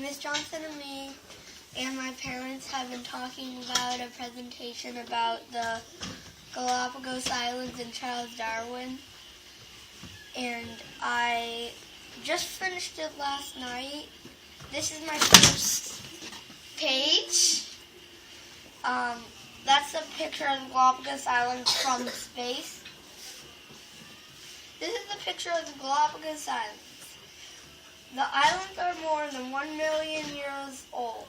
Miss Johnson and me and my parents have been talking about a presentation about the Galapagos Islands and Charles Darwin, and I just finished it last night. This is my first page. That's a picture of the Galapagos Islands from space. This is a picture of the Galapagos Islands. The islands are more than 1 million years old.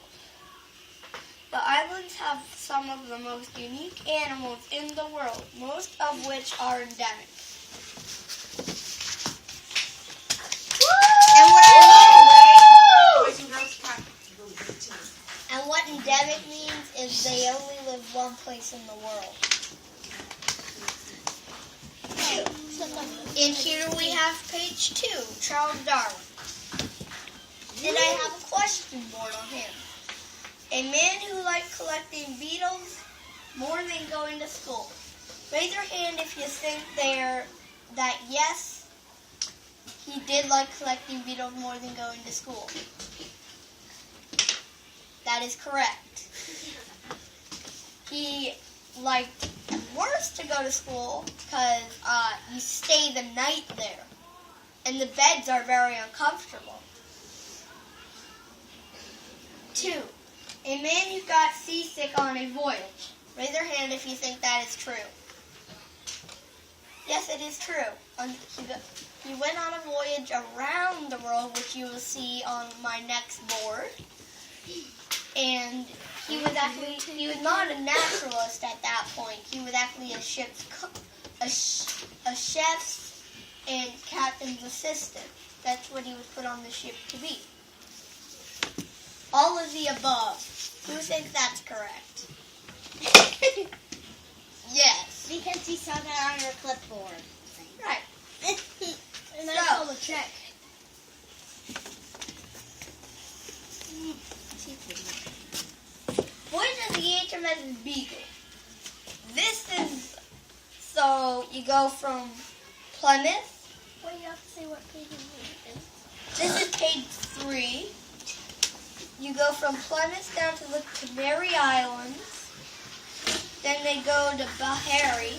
The islands have some of the most unique animals in the world, most of which are endemic. And what endemic means is they only live one place in the world. And here we have page 2, Charles Darwin. And I have a question board on him. A man who liked collecting beetles more than going to school. Raise your hand if you think that yes, he did like collecting beetles more than going to school. That is correct. He liked worse to go to school because you stay the night there. And the beds are very uncomfortable. 2. A man who got seasick on a voyage. Raise your hand if you think that is true. Yes, it is true. He went on a voyage around the world, which you will see on my next board. And he was not a naturalist at that point. He was actually a chef's and captain's assistant. That's what he was put on the ship to be. All of the above. Who thinks that's correct? Yes. Because he saw that on your clipboard. Right. And that's called a check. Voyage of the HMS Beagle. This is, so you go from Plymouth. Well, you have to say what page it is. This is page 3. You go from Plymouth down to the Canary Islands. Then they go to Bahari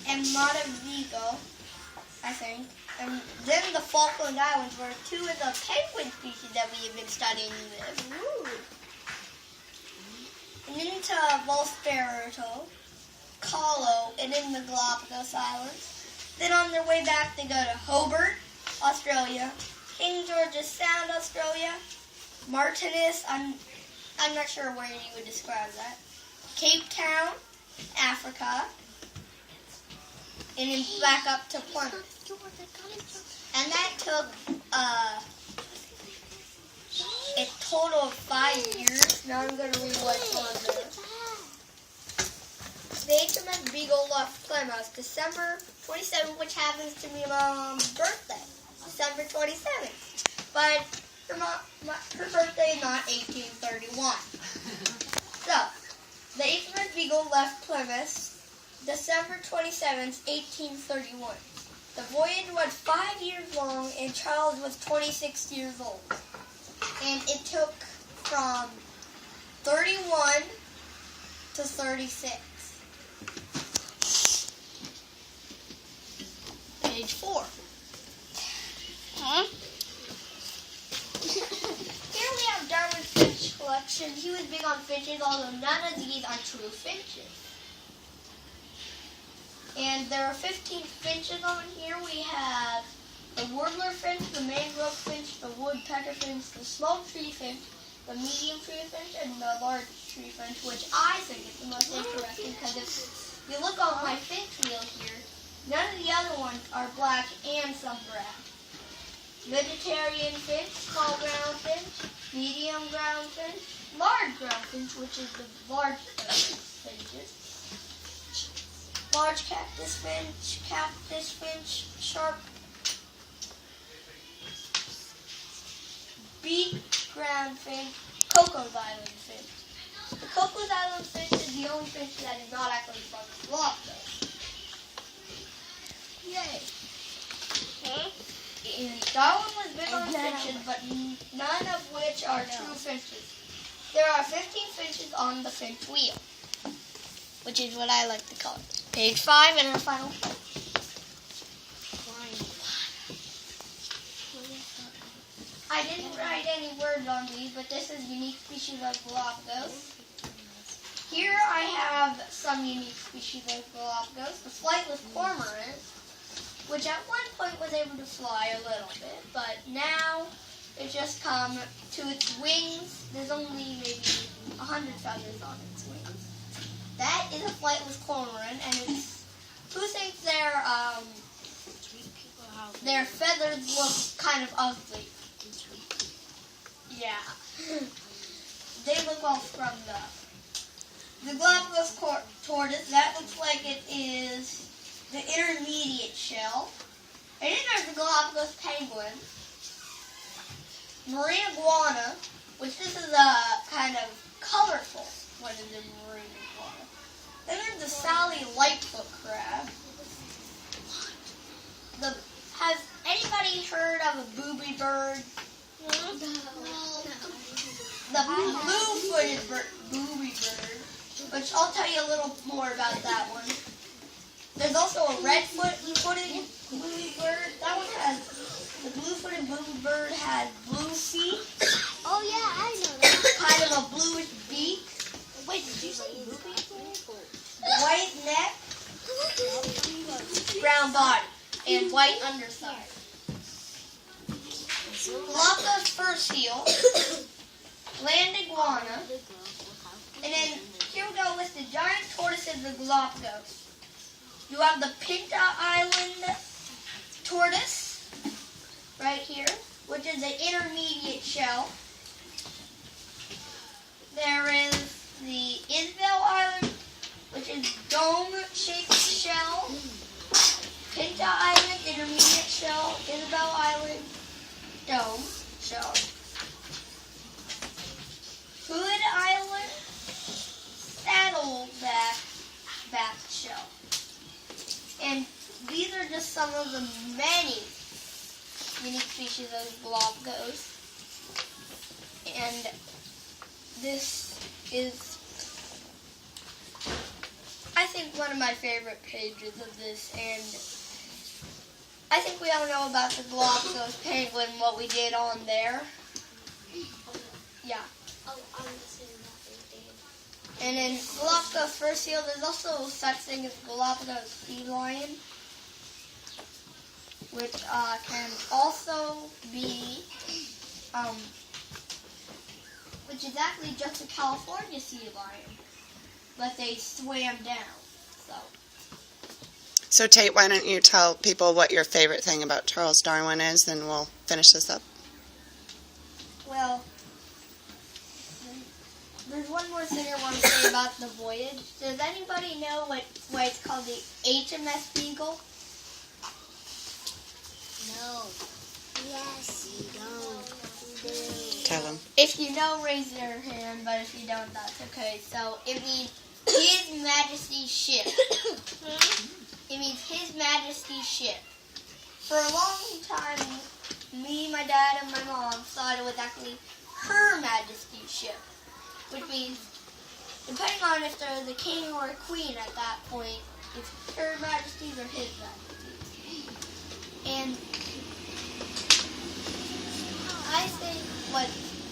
and Montevideo, I think. And then the Falkland Islands, where 2 of the penguin species that we have been studying live. And into Volsperito, Calo, and in the Galapagos Islands. Then on their way back, they go to Hobart, Australia, King George's Sound, Australia, Martinis, I'm not sure where you would describe that, Cape Town, Africa, and then back up to Plymouth. And that took a total of 5 years. Now I'm going to read what's on there. The HMS Beagle left Plymouth December 27th, which happens to be my mom's birthday, December 27th. But her birthday is not 1831. So, the HMS Beagle left Plymouth December 27th, 1831. The voyage was 5 years long, and Charles was 26 years old. And it took from 31 to 36. Page 4. Here we have Darwin's finch collection. He was big on finches, although none of these are true finches. And there are 15 finches on here. We have the warbler finch, the mangrove finch, the woodpecker finch, the small tree finch, the medium tree finch, and the large tree finch, which I think is the most interesting because if you look on my finch wheel here, none of the other ones are black and some brown. Vegetarian finch, small ground finch, medium ground finch, large ground finch, which is the largest of finches. Large cactus finch, sharp beak ground finch, Coco's Island finch. The Coco's Island finch is the only finch that is not actually from the block, though. Yay! And Darwin was big on finches, but none of which are true finches. There are 15 finches on the finch wheel, which is what I like to call it. Page 5 and our final page. I didn't write any words on these, but this is unique species of Galapagos. Here I have some unique species of Galapagos. The flightless cormorant, which at one point was able to fly a little bit, but now it's just come to its wings. There's only maybe 100 feathers on its wings. That is a flightless cormorant, and it's, who thinks their feathers look kind of ugly? Yeah. They look all scrubbed up. The Galapagos tortoise, that looks like it is the intermediate shell. And then there's the Galapagos penguin. Marine iguana, which this is a kind of colorful one of the marine iguana. Then there's the Sally Lightfoot crab. Has anybody heard of a booby bird? The blue-footed booby bird, which I'll tell you a little more about that one. There's also a red-footed booby bird. That one has, the blue-footed booby bird has blue feet. Oh yeah, I know that. Kind of a bluish beak. Wait, did you say booby? White neck, brown body, and white underside. Galapagos fur seal, land iguana, and then here we go with the giant tortoises of Galapagos. You have the Pinta Island tortoise, right here, which is the intermediate shell. There is the Isabel Island, which is dome-shaped shell. Pinta Island, intermediate shell. Isabel Island, dome shell. Hood Island, saddleback shell. And these are just some of the many unique species of Galapagos. And this is, I think, one of my favorite pages of this. And I think we all know about the Galapagos penguin, what we did on there. Yeah. Oh, I'm listening to that. And in Galapagos fur seal, there's also such thing as Galapagos sea lion, which can also be, which is actually just a California sea lion, but they swam down. So Tate, why don't you tell people what your favorite thing about Charles Darwin is, then we'll finish this up. Well, there's one more thing I want to say about the voyage. Does anybody know why it's called the HMS Beagle? No. Yes, you don't. Tell them. If you know, raise your hand, but if you don't, that's okay. So, it means His Majesty's ship. It means His Majesty's ship. For a long time, me, my dad, and my mom thought it was actually Her Majesty's ship, which means, depending on if they're the king or a queen at that point, it's Her Majesty's or His Majesty's. And I think what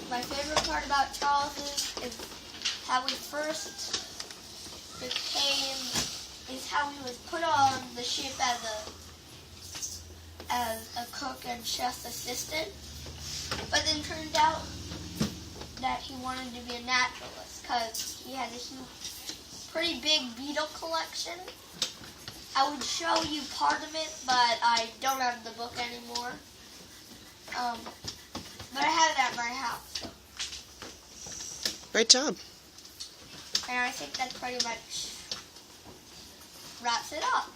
my favorite part about Charles is how he first became, is how he was put on the ship as a cook and chef's assistant, but then turned out that he wanted to be a naturalist because he had a huge, pretty big beetle collection. I would show you part of it, but I don't have the book anymore. But I have it at my house. So. Great job. And I think that pretty much wraps it up.